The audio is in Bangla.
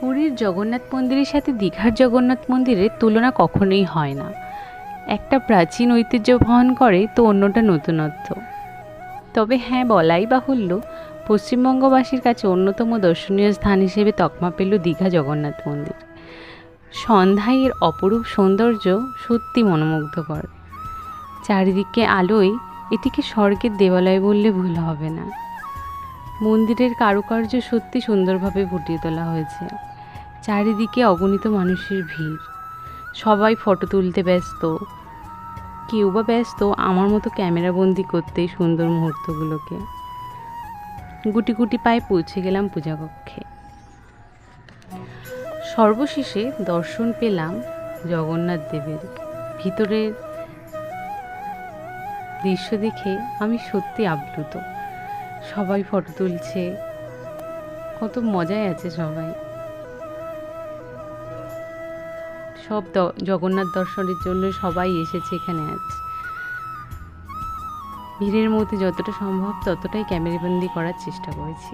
পুরীর জগন্নাথ মন্দিরের সাথে দীঘার জগন্নাথ মন্দিরের তুলনা কখনোই হয় না। একটা প্রাচীন ঐতিহ্য বহন করে তো অন্যটা নতুনত্ব। তবে হ্যাঁ, বলাই বাহুল্য, পশ্চিমবঙ্গবাসীর কাছে অন্যতম দর্শনীয় স্থান হিসেবে তকমা পেল দীঘা জগন্নাথ মন্দির। সন্ধ্যায় এর অপরূপ সৌন্দর্য সত্যি মনোমুগ্ধকর। চারিদিকে আলোয় এটিকে স্বর্গের দেবালয় বললে ভুল হবে না। মন্দিরের কারুকার্য সত্যি সুন্দরভাবে ফুটিয়ে তোলা হয়েছে। চারিদিকে অগণিত মানুষের ভিড়, সবাই ফটো তুলতে ব্যস্ত, কেউ বা ব্যস্ত আমার মতো ক্যামেরাবন্দি করতে সুন্দর মুহূর্তগুলোকে। গুটি গুটি পায়ে পৌঁছে গেলাম পূজাকক্ষে। সর্বশেষে দর্শন পেলাম জগন্নাথ দেবের। ভিতরের দৃশ্য দেখে আমি সত্যি আপ্লুত। সবাই ফটো তুলছে, কত মজায় আছে সবাই। সব জগন্নাথ দর্শনের জন্য সবাই এসেছে এখানে আজ। ভিড়ের মধ্যে যতটা সম্ভব ততটাই ক্যামেরাবন্দি করার চেষ্টা করেছি।